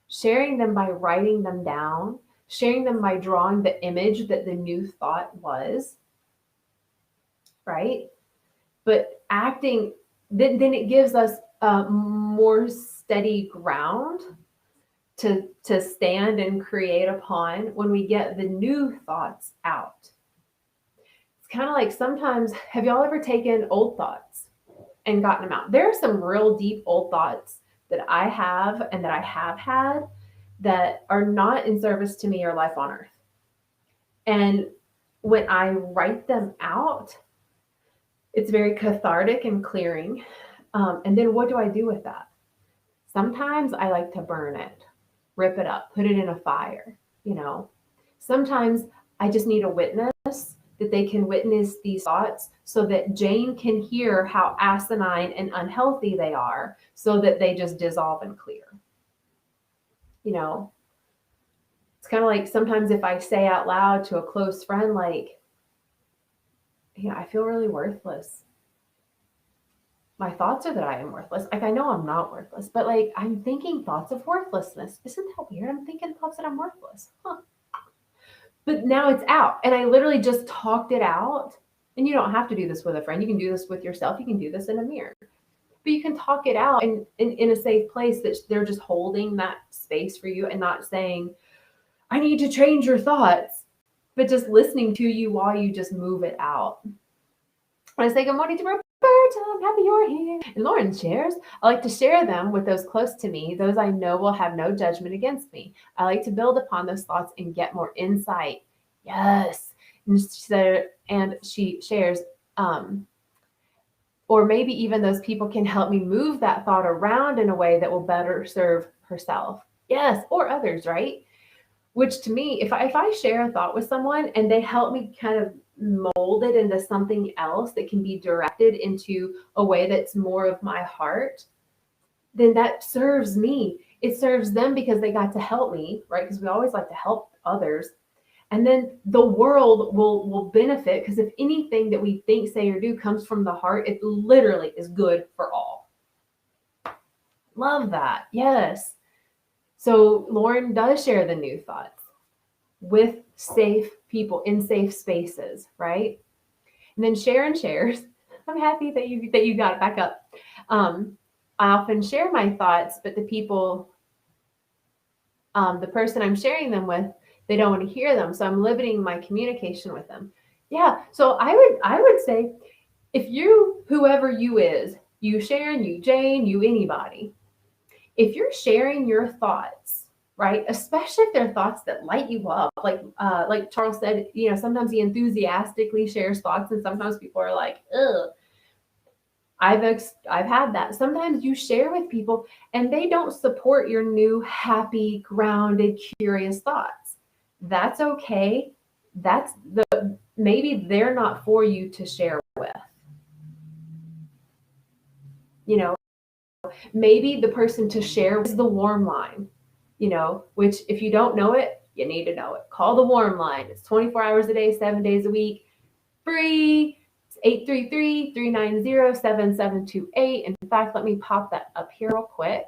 sharing them by writing them down, sharing them by drawing the image that the new thought was, right? But acting, then it gives us more steady ground to stand and create upon when we get the new thoughts out. It's kind of like sometimes, have y'all ever taken old thoughts and gotten them out? There are some real deep old thoughts that I have and that I have had that are not in service to me or life on earth. And when I write them out, it's very cathartic and clearing. And then what do I do with that? Sometimes I like to burn it, rip it up, put it in a fire, you know. Sometimes I just need a witness that they can witness these thoughts so that Jane can hear how asinine and unhealthy they are so that they just dissolve and clear. You know, it's kind of like sometimes if I say out loud to a close friend, like, I feel really worthless. My thoughts are that I am worthless. Like, I know I'm not worthless, but like, I'm thinking thoughts of worthlessness. Isn't that weird? I'm thinking thoughts that I'm worthless. Huh. But now it's out. And I literally just talked it out. And you don't have to do this with a friend. You can do this with yourself. You can do this in a mirror. But you can talk it out and in a safe place that they're just holding that space for you and not saying, I need to change your thoughts, but just listening to you while you just move it out. I say good morning to Roberta. I'm happy you're here. And Lauren shares, I like to share them with those close to me, those I know will have no judgment against me. I like to build upon those thoughts and get more insight. Yes. And she shares, or maybe even those people can help me move that thought around in a way that will better serve herself. Yes, or others, right? Which to me, if I share a thought with someone and they help me kind of mold it into something else that can be directed into a way that's more of my heart, then that serves me. It serves them because they got to help me, right? Because we always like to help others. And then the world will benefit because if anything that we think, say, or do comes from the heart, it literally is good for all. Love that. Yes. So Lauren does share the new thoughts with safe people in safe spaces, right? And then Sharon shares. I'm happy that you got it back up. I often share my thoughts, but the people, the person I'm sharing them with, they don't want to hear them. So I'm limiting my communication with them. Yeah. So I would say if you, whoever you is, you Sharon, you Jane, you anybody, if you're sharing your thoughts, right, especially if they're thoughts that light you up, like Charles said, sometimes he enthusiastically shares thoughts and sometimes people are like, ugh. I've had that. Sometimes you share with people and they don't support your new, happy, grounded, curious thoughts. That's okay. Maybe they're not for you to share with. Maybe the person to share is the warm line, which if you don't know it, you need to know it. Call the warm line. It's 24 hours a day, 7 days a week, free. It's 833-390-7728. In fact, let me pop that up here real quick.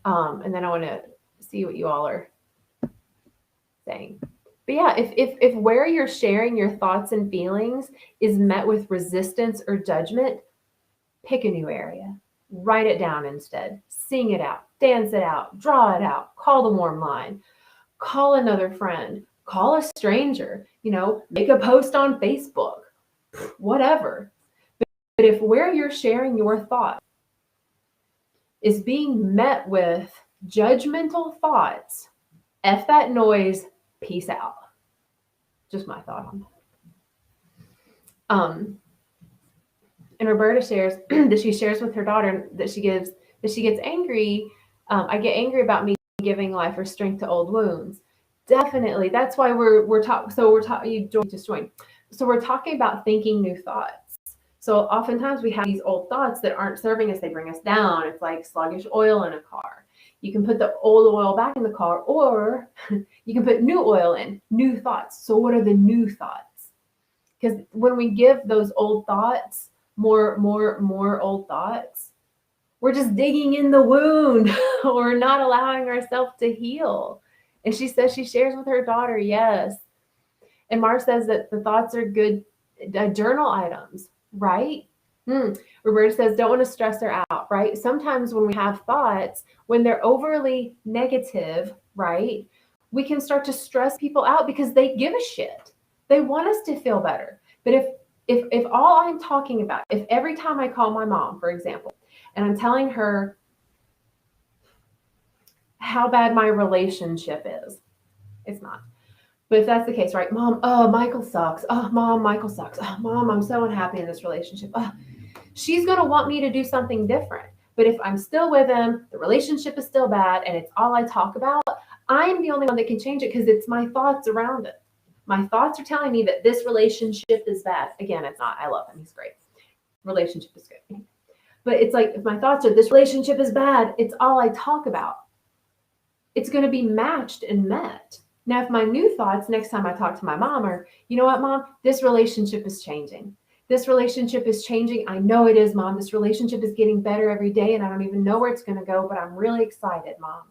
And then I want to see what you all are saying. But yeah, if where you're sharing your thoughts and feelings is met with resistance or judgment, pick a new area. Write it down instead. Sing it out, dance it out, draw it out, call the warm line, call another friend, call a stranger, make a post on Facebook, whatever. But if where you're sharing your thoughts is being met with judgmental thoughts, F that noise, peace out. Just my thought on that. And Roberta shares that she shares with her daughter that she gets angry. I get angry about me giving life or strength to old wounds. Definitely, that's why we're talking. So we're talking. You just joined. So we're talking about thinking new thoughts. So oftentimes we have these old thoughts that aren't serving us. They bring us down. It's like sluggish oil in a car. You can put the old oil back in the car, or you can put new oil in, new thoughts. So what are the new thoughts? Because when we give those old thoughts more old thoughts, we're just digging in the wound. We're not allowing ourselves to heal. And she says she shares with her daughter, yes. And Mar says that the thoughts are good journal items, right? Roberta says, don't want to stress her out, right? Sometimes when we have thoughts, when they're overly negative, right, we can start to stress people out because they give a shit. They want us to feel better. But if all I'm talking about, if every time I call my mom, for example, and I'm telling her how bad my relationship is, it's not. But if that's the case, right? Mom, oh, Michael sucks. Oh, Mom, Michael sucks. Oh, Mom, I'm so unhappy in this relationship. Oh, she's going to want me to do something different. But if I'm still with him, the relationship is still bad, and it's all I talk about, I'm the only one that can change it because it's my thoughts around it. My thoughts are telling me that this relationship is bad. Again, it's not. I love him. He's great. Relationship is good. But it's like if my thoughts are this relationship is bad, it's all I talk about. It's going to be matched and met. Now, if my new thoughts next time I talk to my mom are, you know what, Mom, this relationship is changing. This relationship is changing. I know it is, Mom. This relationship is getting better every day, and I don't even know where it's going to go, but I'm really excited, Mom.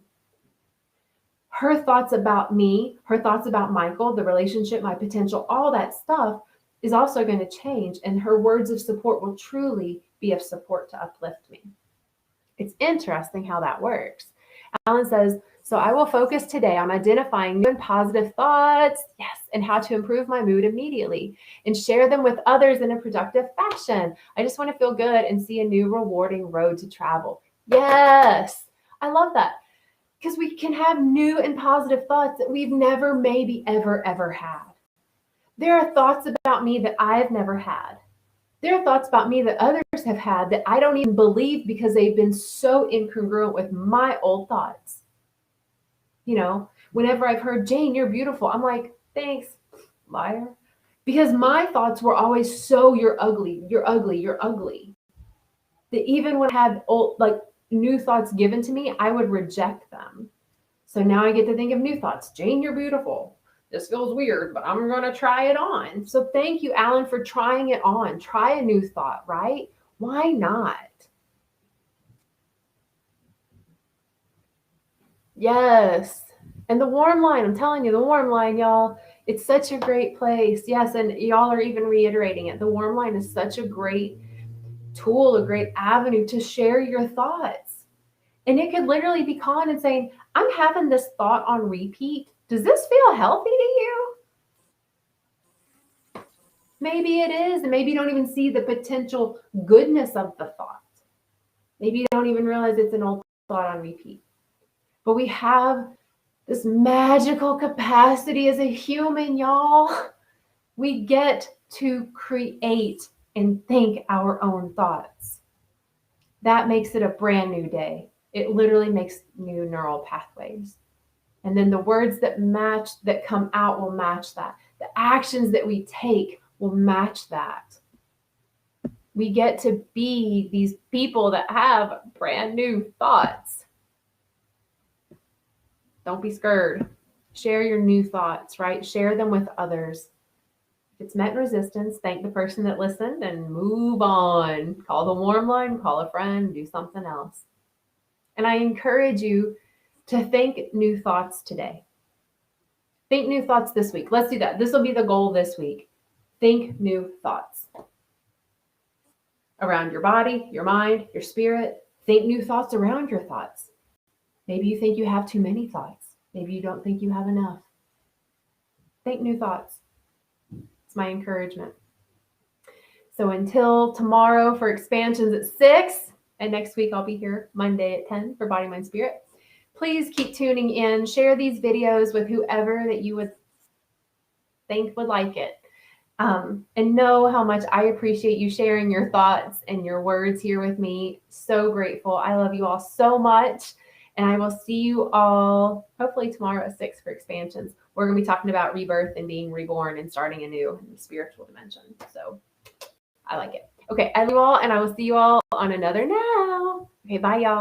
Her thoughts about me, her thoughts about Michael, the relationship, my potential, all that stuff is also going to change, and her words of support will truly be of support to uplift me. It's interesting how that works. Alan says, so I will focus today on identifying new and positive thoughts, yes, and how to improve my mood immediately and share them with others in a productive fashion. I just want to feel good and see a new rewarding road to travel. Yes, I love that. Because we can have new and positive thoughts that we've never maybe ever had. There are thoughts about me that I've never had. There are thoughts about me that others have had that I don't even believe because they've been so incongruent with my old thoughts. Whenever I've heard, Jane, you're beautiful, I'm like, thanks, liar. Because my thoughts were always so, you're ugly, you're ugly, you're ugly. That even when I had new thoughts given to me, I would reject them. So now I get to think of new thoughts. Jane, you're beautiful. This feels weird, but I'm going to try it on. So thank you, Alan, for trying it on. Try a new thought, right? Why not? Yes. And the warm line, I'm telling you, the warm line, y'all, it's such a great place. Yes, and y'all are even reiterating it. The warm line is such a great tool, a great avenue to share your thoughts. And it could literally be calling and saying, I'm having this thought on repeat. Does this feel healthy to you? Maybe it is. And maybe you don't even see the potential goodness of the thought. Maybe you don't even realize it's an old thought on repeat. But we have this magical capacity as a human, y'all. We get to create and think our own thoughts. That makes it a brand new day. It literally makes new neural pathways. And then the words that come out will match that. The actions that we take will match that. We get to be these people that have brand new thoughts. Don't be scared. Share your new thoughts, right? Share them with others. If it's met resistance, thank the person that listened and move on. Call the warm line, call a friend, do something else. And I encourage you to think new thoughts today. Think new thoughts this week. Let's do that. This will be the goal this week. Think new thoughts around your body, your mind, your spirit. Think new thoughts around your thoughts. Maybe you think you have too many thoughts. Maybe you don't think you have enough. Think new thoughts. It's my encouragement. So until tomorrow for expansions at 6, and next week I'll be here Monday at 10 for Body, Mind, Spirit. Please keep tuning in. Share these videos with whoever that you would think would like it. And know how much I appreciate you sharing your thoughts and your words here with me. So grateful. I love you all so much. And I will see you all hopefully tomorrow at 6 for expansions. We're going to be talking about rebirth and being reborn and starting anew in the spiritual dimension. So I like it. Okay, I love you all, and I will see you all on another now. Okay, bye, y'all.